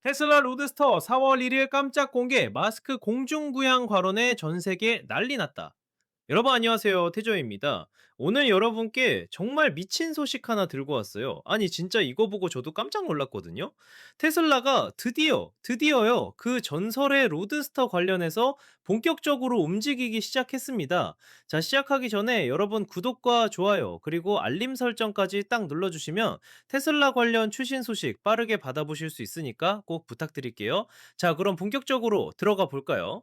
테슬라 로드스터 4월 1일 깜짝 공개 마스크 공중 부양 발언에 전 세계 난리 났다. 여러분 안녕하세요. 태조입니다. 오늘 여러분께 정말 미친 소식 하나 들고 왔어요. 아니 진짜 이거 보고 저도 깜짝 놀랐거든요. 테슬라가 드디어요. 그 전설의 로드스터 관련해서 본격적으로 움직이기 시작했습니다. 자, 시작하기 전에 여러분 구독과 좋아요 그리고 알림 설정까지 딱 눌러주시면 테슬라 관련 최신 소식 빠르게 받아보실 수 있으니까 꼭 부탁드릴게요. 자, 그럼 본격적으로 들어가 볼까요?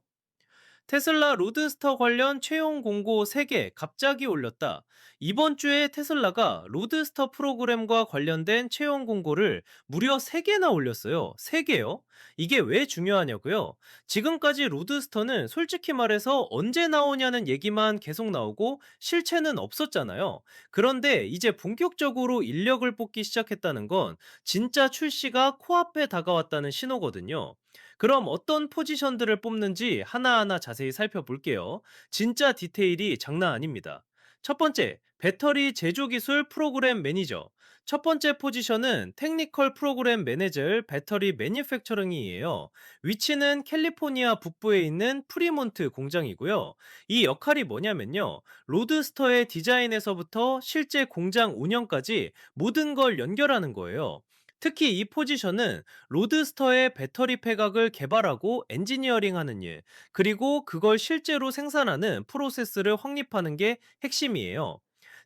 테슬라 로드스터 관련 채용 공고 3개 갑자기 올렸다. 이번 주에 테슬라가 로드스터 프로그램과 관련된 채용 공고를 무려 3개나 올렸어요. 3개요? 이게 왜 중요하냐고요? 지금까지 로드스터는 솔직히 말해서 언제 나오냐는 얘기만 계속 나오고 실체는 없었잖아요. 그런데 이제 본격적으로 인력을 뽑기 시작했다는 건 진짜 출시가 코앞에 다가왔다는 신호거든요. 그럼 어떤 포지션들을 뽑는지 하나하나 자세히 살펴볼게요. 진짜 디테일이 장난 아닙니다. 첫 번째, 배터리 제조 기술 프로그램 매니저. 첫 번째 포지션은 테크니컬 프로그램 매니저 배터리 매니팩처링이에요. 위치는 캘리포니아 북부에 있는 프리몬트 공장이고요. 이 역할이 뭐냐면요. 로드스터의 디자인에서부터 실제 공장 운영까지 모든 걸 연결하는 거예요. 특히 이 포지션은 로드스터의 배터리 폐각을 개발하고 엔지니어링하는 일, 그리고 그걸 실제로 생산하는 프로세스를 확립하는 게 핵심이에요.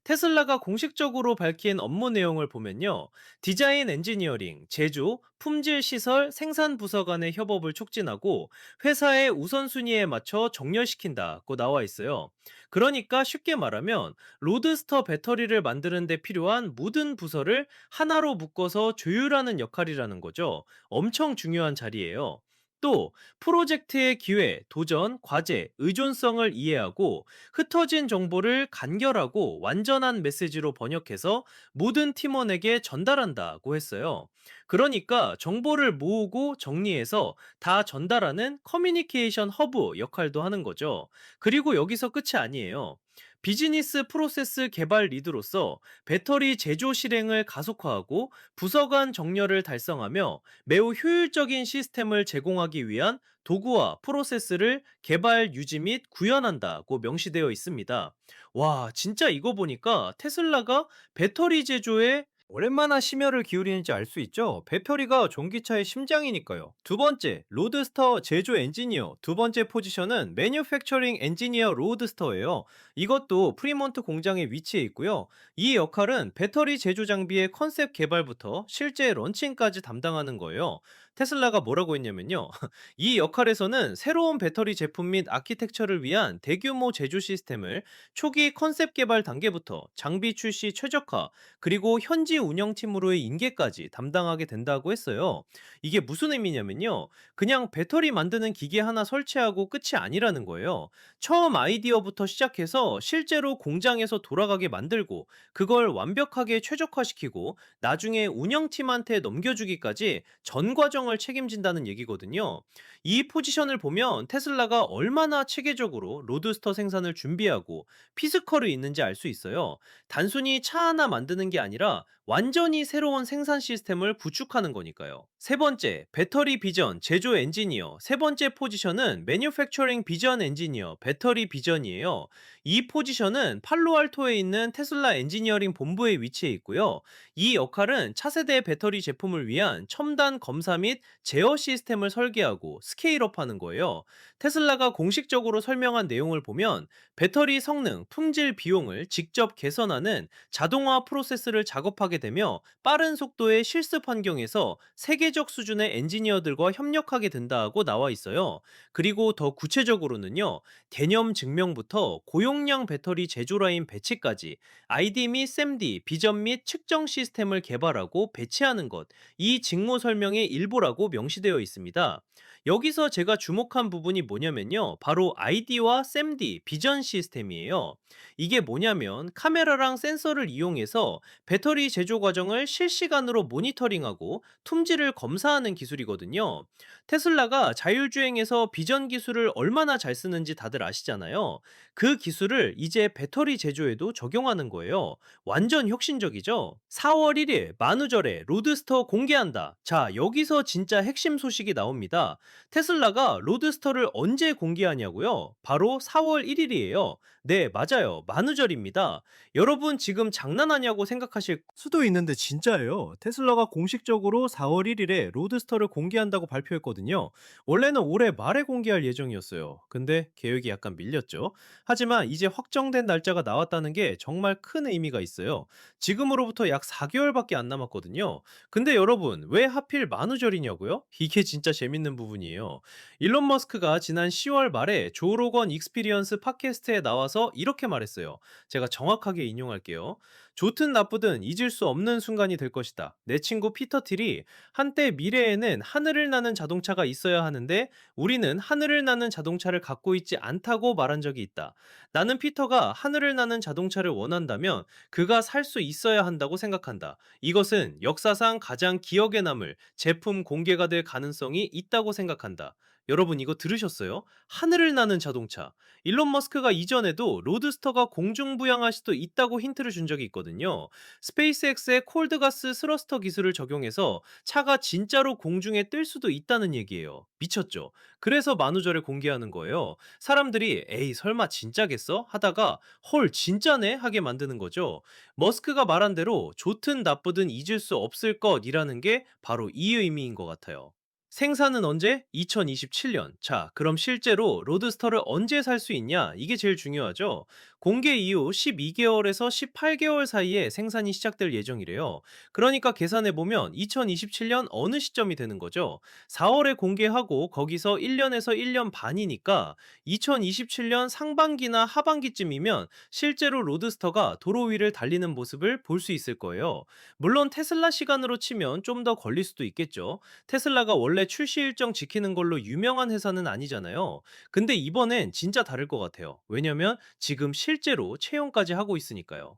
테슬라가 공식적으로 밝힌 업무 내용을 보면요. 디자인 엔지니어링, 제조, 품질 시설, 생산 부서 간의 협업을 촉진하고 회사의 우선순위에 맞춰 정렬시킨다고 나와 있어요. 그러니까 쉽게 말하면 로드스터 배터리를 만드는 데 필요한 모든 부서를 하나로 묶어서 조율하는 역할이라는 거죠. 엄청 중요한 자리예요. 또 프로젝트의 기회, 도전, 과제, 의존성을 이해하고 흩어진 정보를 간결하고 완전한 메시지로 번역해서 모든 팀원에게 전달한다고 했어요. 그러니까 정보를 모으고 정리해서 다 전달하는 커뮤니케이션 허브 역할도 하는 거죠. 그리고 여기서 끝이 아니에요. 비즈니스 프로세스 개발 리드로서 배터리 제조 실행을 가속화하고 부서 간 정렬을 달성하며 매우 효율적인 시스템을 제공하기 위한 도구와 프로세스를 개발, 유지 및 구현한다고 명시되어 있습니다. 와, 진짜 이거 보니까 테슬라가 배터리 제조에 얼마나 심혈을 기울이는지 알 수 있죠? 배터리가 전기차의 심장이니까요. 두 번째, 로드스터 제조 엔지니어. 두 번째 포지션은 매뉴팩처링 엔지니어 로드스터예요. 이것도 프리몬트 공장에 위치해 있고요. 이 역할은 배터리 제조 장비의 컨셉 개발부터 실제 런칭까지 담당하는 거예요. 테슬라가 뭐라고 했냐면요. 이 역할에서는 새로운 배터리 제품 및 아키텍처를 위한 대규모 제조 시스템을 초기 컨셉 개발 단계부터 장비 출시 최적화, 그리고 현지 운영팀으로의 인계까지 담당하게 된다고 했어요. 이게 무슨 의미냐면요. 그냥 배터리 만드는 기계 하나 설치하고 끝이 아니라는 거예요. 처음 아이디어부터 시작해서 실제로 공장에서 돌아가게 만들고 그걸 완벽하게 최적화시키고 나중에 운영팀한테 넘겨주기까지 전 과정을 책임진다는 얘기거든요. 이 포지션을 보면 테슬라가 얼마나 체계적으로 로드스터 생산을 준비하고 피스컬이 있는지 알 수 있어요. 단순히 차 하나 만드는 게 아니라 완전히 새로운 생산 시스템을 구축하는 거니까요. 세 번째, 배터리 비전, 제조 엔지니어. 세 번째 포지션은 매뉴팩처링 비전 엔지니어, 배터리 비전이에요. 이 포지션은 팔로알토에 있는 테슬라 엔지니어링 본부에 위치해 있고요. 이 역할은 차세대 배터리 제품을 위한 첨단 검사 및 제어 시스템을 설계하고 스케일업하는 거예요. 테슬라가 공식적으로 설명한 내용을 보면 배터리 성능, 품질 비용을 직접 개선하는 자동화 프로세스를 작업하게 되며 빠른 속도의 실습 환경에서 세계적 수준의 엔지니어들과 협력하게 된다고 나와 있어요. 그리고 더 구체적으로는요, 개념 증명부터 고용량 배터리 제조 라인 배치까지 ID 및 SMD, 비전 및 측정 시스템을 개발하고 배치하는 것, 이 직무 설명의 일부라고 명시되어 있습니다. 여기서 제가 주목한 부분이 뭐냐면요. 바로 ID와 SAMD, 비전 시스템이에요. 이게 뭐냐면 카메라랑 센서를 이용해서 배터리 제조 과정을 실시간으로 모니터링하고 툼질을 검사하는 기술이거든요. 테슬라가 자율주행에서 비전 기술을 얼마나 잘 쓰는지 다들 아시잖아요. 그 기술을 이제 배터리 제조에도 적용하는 거예요. 완전 혁신적이죠? 4월 1일 만우절에 로드스터 공개한다. 자, 여기서 진짜 핵심 소식이 나옵니다. 테슬라가 로드스터를 언제 공개하냐고요? 바로 4월 1일이에요. 네, 맞아요. 만우절입니다. 여러분 지금 장난하냐고 생각하실 수도 있는데 진짜예요. 테슬라가 공식적으로 4월 1일에 로드스터를 공개한다고 발표했거든요. 원래는 올해 말에 공개할 예정이었어요. 근데 계획이 약간 밀렸죠. 하지만 이제 확정된 날짜가 나왔다는 게 정말 큰 의미가 있어요. 지금으로부터 약 4개월밖에 안 남았거든요. 근데 여러분, 왜 하필 만우절이냐고요? 이게 진짜 재밌는 부분이에요. 일론 머스크가 지난 10월 말에 조 로건 익스피리언스 팟캐스트에 나와서 이렇게 말했어요. 제가 정확하게 인용할게요. 좋든 나쁘든 잊을 수 없는 순간이 될 것이다. 내 친구 피터 틸이 한때 미래에는 하늘을 나는 자동차가 있어야 하는데 우리는 하늘을 나는 자동차를 갖고 있지 않다고 말한 적이 있다. 나는 피터가 하늘을 나는 자동차를 원한다면 그가 살 수 있어야 한다고 생각한다. 이것은 역사상 가장 기억에 남을 제품 공개가 될 가능성이 있다고 생각한다. 여러분 이거 들으셨어요? 하늘을 나는 자동차. 일론 머스크가 이전에도 로드스터가 공중부양할 수도 있다고 힌트를 준 적이 있거든요. 스페이스X의 콜드가스 스러스터 기술을 적용해서 차가 진짜로 공중에 뜰 수도 있다는 얘기예요. 미쳤죠? 그래서 만우절에 공개하는 거예요. 사람들이 에이 설마 진짜겠어? 하다가 헐 진짜네? 하게 만드는 거죠. 머스크가 말한 대로 좋든 나쁘든 잊을 수 없을 것이라는 게 바로 이 의미인 것 같아요. 생산은 언제? 2027년. 자, 그럼 실제로 로드스터를 언제 살 수 있냐? 이게 제일 중요하죠. 공개 이후 12개월에서 18개월 사이에 생산이 시작될 예정이래요. 그러니까 계산해보면 2027년 어느 시점이 되는 거죠. 4월에 공개하고 거기서 1년에서 1년 반이니까 2027년 상반기나 하반기쯤이면 실제로 로드스터가 도로 위를 달리는 모습을 볼 수 있을 거예요. 물론 테슬라 시간으로 치면 좀 더 걸릴 수도 있겠죠. 테슬라가 원래 출시 일정 지키는 걸로 유명한 회사는 아니잖아요. 근데 이번엔 진짜 다를 것 같아요. 왜냐면 지금 실제로 채용까지 하고 있으니까요.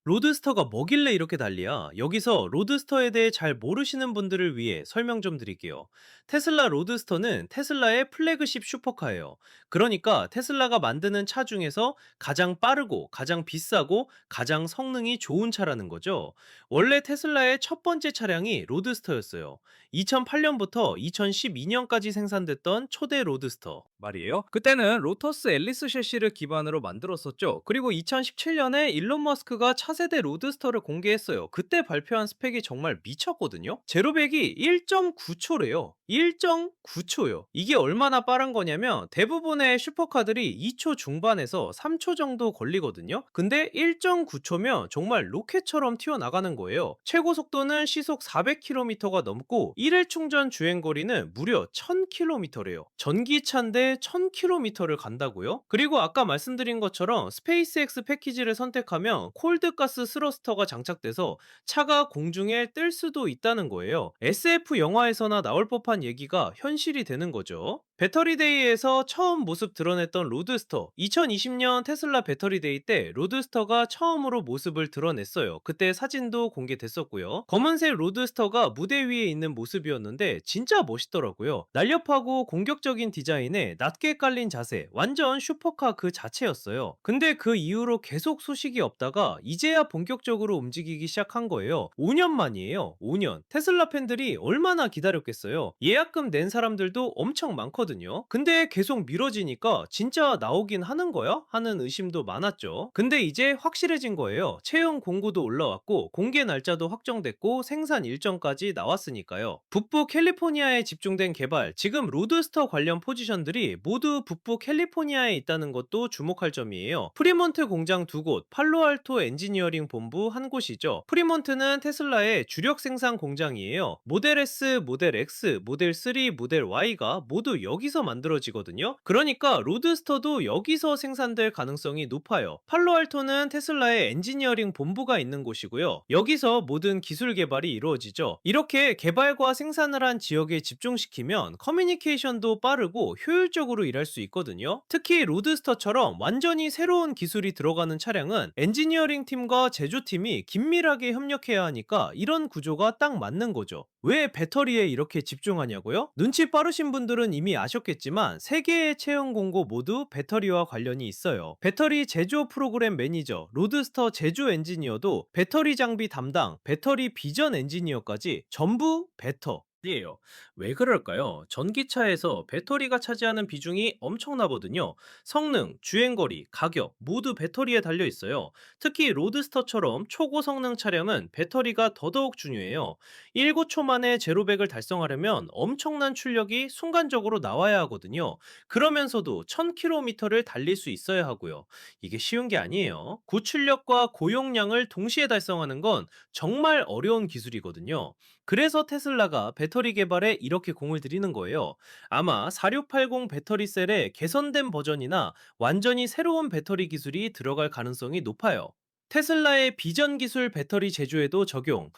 로드스터가 뭐길래 이렇게 난리야? 여기서 로드스터에 대해 잘 모르시는 분들을 위해 설명 좀 드릴게요. 테슬라 로드스터는 테슬라의 플래그십 슈퍼카예요. 그러니까 테슬라가 만드는 차 중에서 가장 빠르고 가장 비싸고 가장 성능이 좋은 차라는 거죠. 원래 테슬라의 첫 번째 차량이 로드스터였어요. 2008년부터 2012년까지 생산됐던 초대 로드스터 말이에요. 그때는 로터스 앨리스 셰시를 기반으로 만들었었죠. 그리고 2017년에 일론 머스크가 차세대 로드스터를 공개했어요. 그때 발표한 스펙이 정말 미쳤거든요. 제로백이 1.9초래요. 1.9초요. 이게 얼마나 빠른 거냐면 대부분의 슈퍼카들이 2초 중반에서 3초 정도 걸리거든요. 근데 1.9초면 정말 로켓처럼 튀어나가는 거예요. 최고 속도는 시속 400km가 넘고 1회 충전 주행 거리는 무려 1000km래요. 전기차인데 1000km를 간다고요? 그리고 아까 말씀드린 것처럼 스페이스X 패키지를 선택하면 콜드가스 스러스터가 장착돼서 차가 공중에 뜰 수도 있다는 거예요. SF 영화에서나 나올 법한 얘기가 현실이 되는 거죠. 배터리데이에서 처음 모습 드러냈던 로드스터. 2020년 테슬라 배터리데이 때 로드스터가 처음으로 모습을 드러냈어요. 그때 사진도 공개됐었고요. 검은색 로드스터가 무대 위에 있는 모습이었는데 진짜 멋있더라고요. 날렵하고 공격적인 디자인에 낮게 깔린 자세, 완전 슈퍼카 그 자체였어요. 근데 그 이후로 계속 소식이 없다가 이제야 본격적으로 움직이기 시작한 거예요. 5년 만이에요. 5년. 테슬라 팬들이 얼마나 기다렸겠어요. 예약금 낸 사람들도 엄청 많거든요. 근데 계속 미뤄지니까 진짜 나오긴 하는 거야? 하는 의심도 많았죠. 근데 이제 확실해진 거예요. 채용 공고도 올라왔고 공개 날짜도 확정됐고 생산 일정까지 나왔으니까요. 북부 캘리포니아에 집중된 개발, 지금 로드스터 관련 포지션들이 모두 북부 캘리포니아에 있다는 것도 주목할 점이에요. 프리몬트 공장 두 곳, 팔로알토 엔지니어링 본부 한 곳이죠. 프리몬트는 테슬라의 주력 생산 공장이에요. 모델 S, 모델 X, 모델 3, 모델 Y가 모두 여기 여기서 만들어지거든요. 그러니까 로드스터도 여기서 생산될 가능성이 높아요. 팔로알토는 테슬라의 엔지니어링 본부가 있는 곳이고요. 여기서 모든 기술 개발이 이루어지죠. 이렇게 개발과 생산을 한 지역에 집중시키면 커뮤니케이션도 빠르고 효율적으로 일할 수 있거든요. 특히 로드스터처럼 완전히 새로운 기술이 들어가는 차량은 엔지니어링 팀과 제조팀이 긴밀하게 협력해야 하니까 이런 구조가 딱 맞는 거죠. 왜 배터리에 이렇게 집중하냐고요? 눈치 빠르신 분들은 이미 아셨겠지만 세 개의 채용 공고 모두 배터리와 관련이 있어요. 배터리 제조 프로그램 매니저, 로드스터 제조 엔지니어도 배터리 장비 담당, 배터리 비전 엔지니어까지 전부 배터 이에요. 왜 그럴까요? 전기차에서 배터리가 차지하는 비중이 엄청나거든요. 성능, 주행거리, 가격 모두 배터리에 달려 있어요. 특히 로드스터처럼 초고 성능 차량은 배터리가 더더욱 중요해요. 1~9초 만에 제로백을 달성하려면 엄청난 출력이 순간적으로 나와야 하거든요. 그러면서도 1000km를 달릴 수 있어야 하고요. 이게 쉬운 게 아니에요. 고출력과 고용량을 동시에 달성하는 건 정말 어려운 기술이거든요. 그래서 테슬라가 배터리 개발에 이렇게 공을 들이는 거예요. 아마 4680 배터리 셀의 개선된 버전이나 완전히 새로운 배터리 기술이 들어갈 가능성이 높아요. 테슬라의 비전 기술 배터리 제조에도 적용.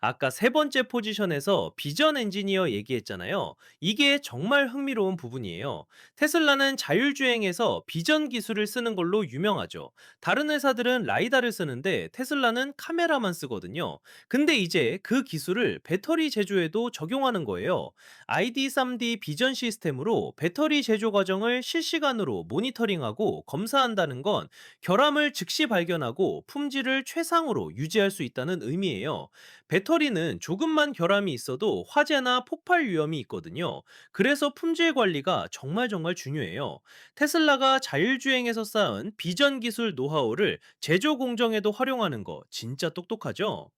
아까 세 번째 포지션에서 비전 엔지니어 얘기했잖아요. 이게 정말 흥미로운 부분이에요. 테슬라는 자율주행에서 비전 기술을 쓰는 걸로 유명하죠. 다른 회사들은 라이다를 쓰는데 테슬라는 카메라만 쓰거든요. 근데 이제 그 기술을 배터리 제조에도 적용하는 거예요. ID3D 비전 시스템으로 배터리 제조 과정을 실시간으로 모니터링하고 검사한다는 건 결함을 즉시 발견하고 품질을 최상으로 유지할 수 있다는 의미예요. 배터리는 조금만 결함이 있어도 화재나 폭발 위험이 있거든요. 그래서 품질 관리가 정말 중요해요. 테슬라가 자율주행에서 쌓은 비전 기술 노하우를 제조 공정에도 활용하는 거 진짜 똑똑하죠?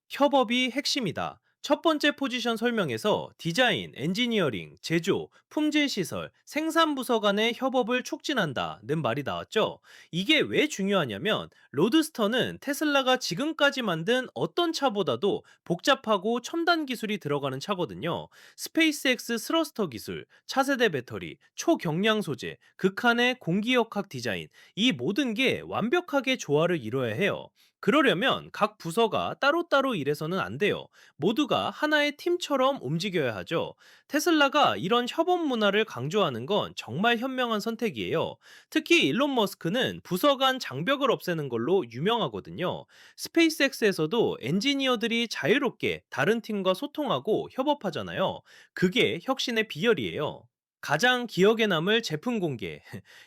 협업이 핵심이다. 첫 번째 포지션 설명에서 디자인, 엔지니어링, 제조, 품질 시설, 생산 부서 간의 협업을 촉진한다는 말이 나왔죠. 이게 왜 중요하냐면 로드스터는 테슬라가 지금까지 만든 어떤 차보다도 복잡하고 첨단 기술이 들어가는 차거든요. 스페이스X 스러스터 기술, 차세대 배터리, 초경량 소재, 극한의 공기역학 디자인, 이 모든 게 완벽하게 조화를 이뤄야 해요. 그러려면 각 부서가 따로따로 일해서는 안 돼요. 모두가 하나의 팀처럼 움직여야 하죠. 테슬라가 이런 협업 문화를 강조하는 건 정말 현명한 선택이에요. 특히 일론 머스크는 부서 간 장벽을 없애는 걸로 유명하거든요. 스페이스X에서도 엔지니어들이 자유롭게 다른 팀과 소통하고 협업하잖아요. 그게 혁신의 비결이에요. 가장 기억에 남을 제품 공개.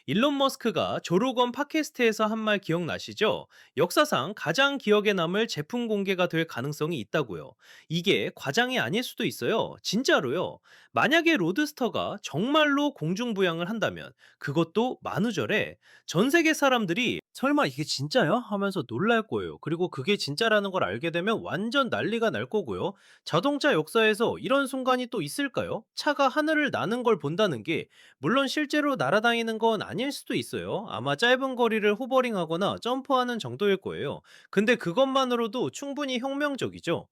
일론 머스크가 조로건 팟캐스트에서 한 말 기억나시죠? 역사상 가장 기억에 남을 제품 공개가 될 가능성이 있다고요. 이게 과장이 아닐 수도 있어요. 진짜로요. 만약에 로드스터가 정말로 공중부양을 한다면 그것도 만우절에 전 세계 사람들이 설마 이게 진짜야? 하면서 놀랄 거예요. 그리고 그게 진짜라는 걸 알게 되면 완전 난리가 날 거고요. 자동차 역사에서 이런 순간이 또 있을까요? 차가 하늘을 나는 걸 본다는 게 물론 실제로 날아다니는 건 아닐 수도 있어요. 아마 짧은 거리를 호버링하거나 점프하는 정도일 거예요. 근데 그것만으로도 충분히 혁명적이죠.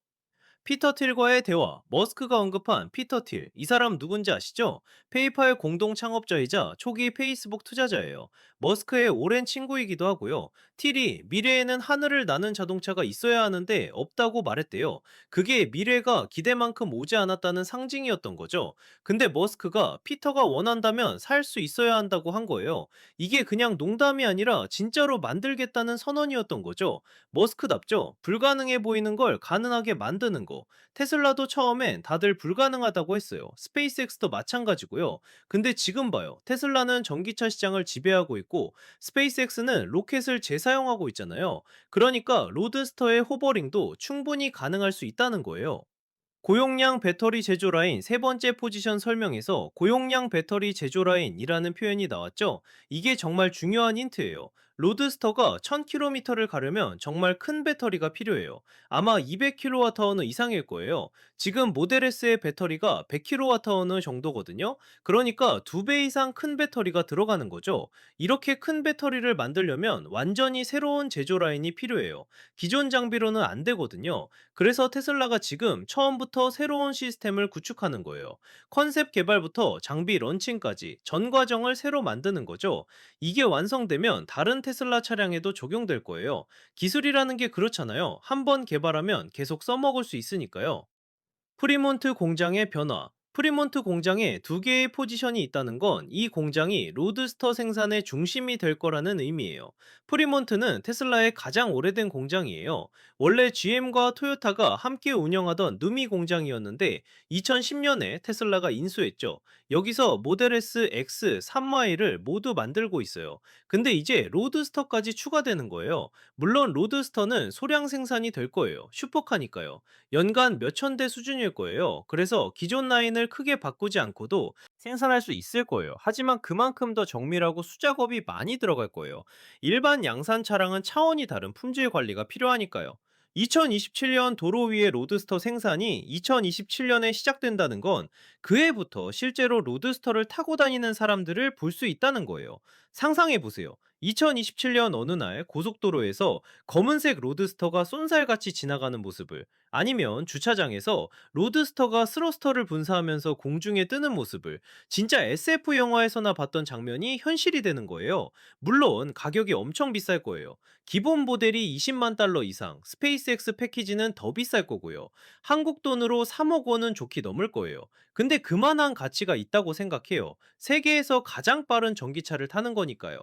피터 틸과의 대화, 머스크가 언급한 피터 틸, 이 사람 누군지 아시죠? 페이팔 공동 창업자이자 초기 페이스북 투자자예요. 머스크의 오랜 친구이기도 하고요. 틸이 미래에는 하늘을 나는 자동차가 있어야 하는데 없다고 말했대요. 그게 미래가 기대만큼 오지 않았다는 상징이었던 거죠. 근데 머스크가 피터가 원한다면 살 수 있어야 한다고 한 거예요. 이게 그냥 농담이 아니라 진짜로 만들겠다는 선언이었던 거죠. 머스크답죠. 불가능해 보이는 걸 가능하게 만드는 거. 테슬라도 처음엔 다들 불가능하다고 했어요. 스페이스X도 마찬가지고요. 근데 지금 봐요. 테슬라는 전기차 시장을 지배하고 있고 스페이스X는 로켓을 재사용하고 있잖아요. 그러니까 로드스터의 호버링도 충분히 가능할 수 있다는 거예요. 고용량 배터리 제조 라인 세 번째 포지션 설명에서 고용량 배터리 제조 라인이라는 표현이 나왔죠. 이게 정말 중요한 힌트예요. 로드스터가 1000km를 가려면 정말 큰 배터리가 필요해요. 아마 200kWh 이상일 거예요. 지금 모델 S의 배터리가 100kWh 정도거든요. 그러니까 2배 이상 큰 배터리가 들어가는 거죠. 이렇게 큰 배터리를 만들려면 완전히 새로운 제조 라인이 필요해요. 기존 장비로는 안 되거든요. 그래서 테슬라가 지금 처음부터 처음부터 새로운 시스템을 구축하는 거예요. 컨셉 개발부터 장비 런칭까지 전 과정을 새로 만드는 거죠. 이게 완성되면 다른 테슬라 차량에도 적용될 거예요. 기술이라는 게 그렇잖아요. 한 번 개발하면 계속 써먹을 수 있으니까요. 프리몬트 공장의 변화. 프리몬트 공장에 두 개의 포지션이 있다는 건 이 공장이 로드스터 생산의 중심이 될 거라는 의미예요. 프리몬트는 테슬라의 가장 오래된 공장이에요. 원래 GM과 토요타가 함께 운영하던 누미 공장이었는데 2010년에 테슬라가 인수했죠. 여기서 모델 S, X, 3Y를 모두 만들고 있어요. 근데 이제 로드스터까지 추가되는 거예요. 물론 로드스터는 소량 생산이 될 거예요. 슈퍼카니까요. 연간 몇천 대 수준일 거예요. 그래서 기존 라인을 크게 바꾸지 않고도 생산할 수 있을 거예요. 하지만 그만큼 더 정밀하고 수작업이 많이 들어갈 거예요. 일반 양산 차량은 차원이 다른 품질 관리가 필요하니까요. 2027년 도로 위의 로드스터 생산이 2027년에 시작된다는 건 그 해부터 실제로 로드스터를 타고 다니는 사람들을 볼 수 있다는 거예요. 상상해 보세요. 2027년 어느 날 고속도로에서 검은색 로드스터가 쏜살같이 지나가는 모습을, 아니면 주차장에서 로드스터가 스러스터를 분사하면서 공중에 뜨는 모습을 진짜 SF 영화에서나 봤던 장면이 현실이 되는 거예요. 물론 가격이 엄청 비쌀 거예요. 기본 모델이 20만 달러 이상, 스페이스X 패키지는 더 비쌀 거고요. 한국 돈으로 3억 원은 좋게 넘을 거예요. 근데 그만한 가치가 있다고 생각해요. 세계에서 가장 빠른 전기차를 타는 거니까요.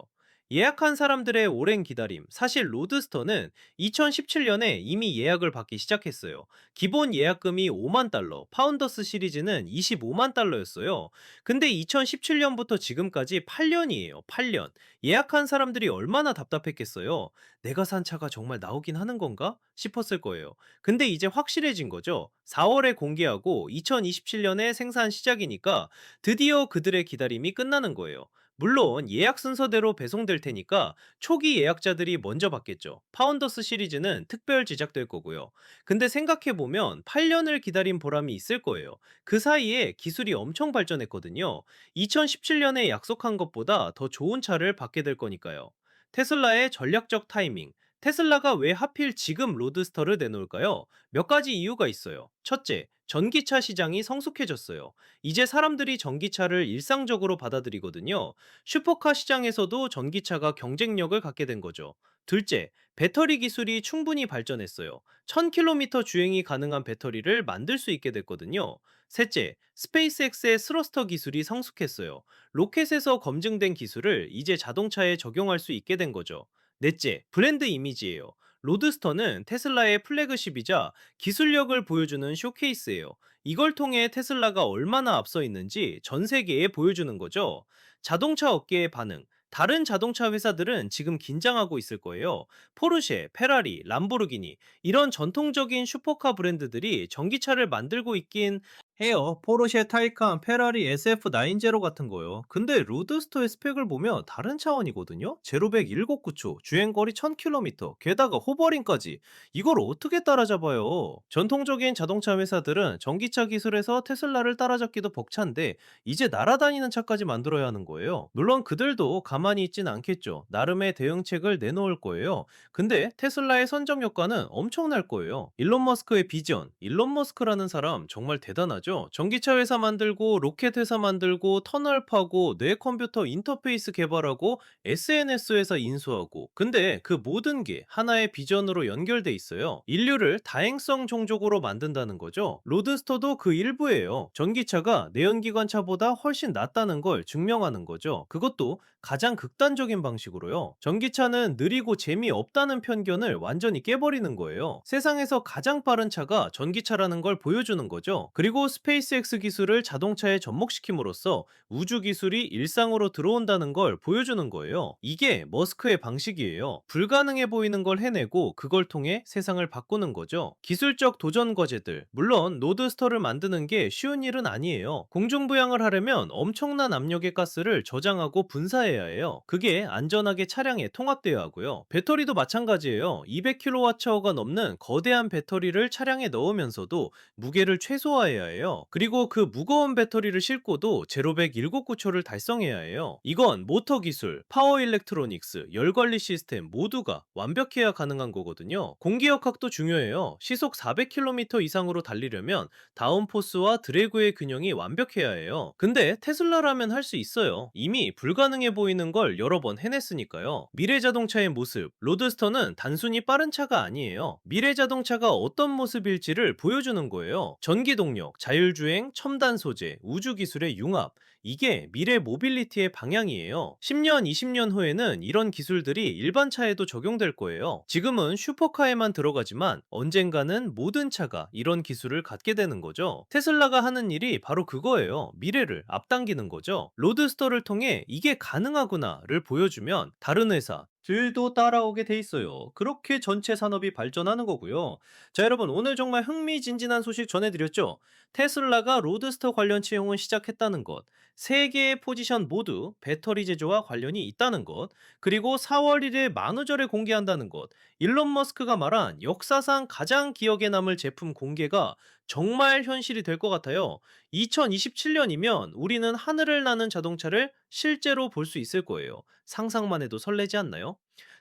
예약한 사람들의 오랜 기다림. 사실 로드스터는 2017년에 이미 예약을 받기 시작했어요. 기본 예약금이 5만 달러, 파운더스 시리즈는 25만 달러였어요. 근데 2017년부터 지금까지 8년이에요. 8년. 예약한 사람들이 얼마나 답답했겠어요. 내가 산 차가 정말 나오긴 하는 건가? 싶었을 거예요. 근데 이제 확실해진 거죠. 4월에 공개하고 2027년에 생산 시작이니까 드디어 그들의 기다림이 끝나는 거예요. 물론 예약 순서대로 배송될 테니까 초기 예약자들이 먼저 받겠죠. 파운더스 시리즈는 특별 제작될 거고요. 근데 생각해보면 8년을 기다린 보람이 있을 거예요. 그 사이에 기술이 엄청 발전했거든요. 2017년에 약속한 것보다 더 좋은 차를 받게 될 거니까요. 테슬라의 전략적 타이밍. 테슬라가 왜 하필 지금 로드스터를 내놓을까요? 몇 가지 이유가 있어요. 첫째, 전기차 시장이 성숙해졌어요. 이제 사람들이 전기차를 일상적으로 받아들이거든요. 슈퍼카 시장에서도 전기차가 경쟁력을 갖게 된 거죠. 둘째, 배터리 기술이 충분히 발전했어요. 1000km 주행이 가능한 배터리를 만들 수 있게 됐거든요. 셋째, 스페이스X의 스러스터 기술이 성숙했어요. 로켓에서 검증된 기술을 이제 자동차에 적용할 수 있게 된 거죠. 넷째, 브랜드 이미지예요. 로드스터는 테슬라의 플래그십이자 기술력을 보여주는 쇼케이스예요. 이걸 통해 테슬라가 얼마나 앞서 있는지 전 세계에 보여주는 거죠. 자동차 업계의 반응. 다른 자동차 회사들은 지금 긴장하고 있을 거예요. 포르쉐, 페라리, 람보르기니, 이런 전통적인 슈퍼카 브랜드들이 전기차를 만들고 있긴 해요. 포르쉐 타이칸, 페라리 SF990 같은 거요. 근데 로드스터의 스펙을 보면 다른 차원이거든요. 제로백 7구초, 주행거리 1000km, 게다가 호버링까지. 이걸 어떻게 따라잡아요? 전통적인 자동차 회사들은 전기차 기술에서 테슬라를 따라잡기도 벅찬데 이제 날아다니는 차까지 만들어야 하는 거예요. 물론 그들도 가만히 있진 않겠죠. 나름의 대응책을 내놓을 거예요. 근데 테슬라의 선점 효과는 엄청날 거예요. 일론 머스크의 비전. 일론 머스크라는 사람 정말 대단하죠. 전기차 회사 만들고 로켓 회사 만들고 터널 파고 뇌 컴퓨터 인터페이스 개발하고 SNS 회사 인수하고. 근데 그 모든 게 하나의 비전으로 연결돼 있어요. 인류를 다행성 종족으로 만든다는 거죠. 로드스터도 그 일부예요. 전기차가 내연기관차보다 훨씬 낫다는 걸 증명하는 거죠. 그것도 가장 극단적인 방식으로요. 전기차는 느리고 재미없다는 편견을 완전히 깨버리는 거예요. 세상에서 가장 빠른 차가 전기차라는 걸 보여주는 거죠. 그리고 스페이스X 기술을 자동차에 접목시킴으로써 우주 기술이 일상으로 들어온다는 걸 보여주는 거예요. 이게 머스크의 방식이에요. 불가능해 보이는 걸 해내고 그걸 통해 세상을 바꾸는 거죠. 기술적 도전 과제들. 물론 로드스터를 만드는 게 쉬운 일은 아니에요. 공중부양을 하려면 엄청난 압력의 가스를 저장하고 분사해야 해요. 그게 안전하게 차량에 통합되어야 하고요. 배터리도 마찬가지예요. 200kWh가 넘는 거대한 배터리를 차량에 넣으면서도 무게를 최소화해야 해요. 거예요. 그리고 그 무거운 배터리를 싣고도 제로백 7-9초를 달성해야 해요. 이건 모터 기술, 파워 일렉트로닉스, 열 관리 시스템 모두가 완벽해야 가능한 거거든요. 공기역학도 중요해요. 시속 400km 이상으로 달리려면 다운포스와 드래그의 균형이 완벽해야 해요. 근데 테슬라라면 할 수 있어요. 이미 불가능해 보이는 걸 여러 번 해냈으니까요. 미래 자동차의 모습, 로드스터는 단순히 빠른 차가 아니에요. 미래 자동차가 어떤 모습일지를 보여주는 거예요. 전기 동력, 자율주행, 첨단 소재, 우주 기술의 융합. 이게 미래 모빌리티의 방향이에요. 10년, 20년 후에는 이런 기술들이 일반 차에도 적용될 거예요. 지금은 슈퍼카에만 들어가지만 언젠가는 모든 차가 이런 기술을 갖게 되는 거죠. 테슬라가 하는 일이 바로 그거예요. 미래를 앞당기는 거죠. 로드스터를 통해 이게 가능하구나를 보여주면 다른 회사, 들도 따라오게 돼 있어요. 그렇게 전체 산업이 발전하는 거고요. 자, 여러분, 오늘 정말 흥미진진한 소식 전해드렸죠? 테슬라가 로드스터 관련 채용을 시작했다는 것, 세 개의 포지션 모두 배터리 제조와 관련이 있다는 것, 그리고 4월 1일 만우절에 공개한다는 것, 일론 머스크가 말한 역사상 가장 기억에 남을 제품 공개가 정말 현실이 될 것 같아요. 2027년이면 우리는 하늘을 나는 자동차를 실제로 볼 수 있을 거예요. 상상만 해도 설레지 않나요?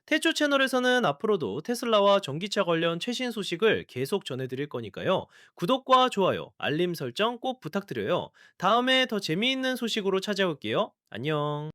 태초 채널에서는 앞으로도 테슬라와 전기차 관련 최신 소식을 계속 전해드릴 거니까요. 구독과 좋아요, 알림 설정 꼭 부탁드려요. 다음에 더 재미있는 소식으로 찾아올게요. 안녕.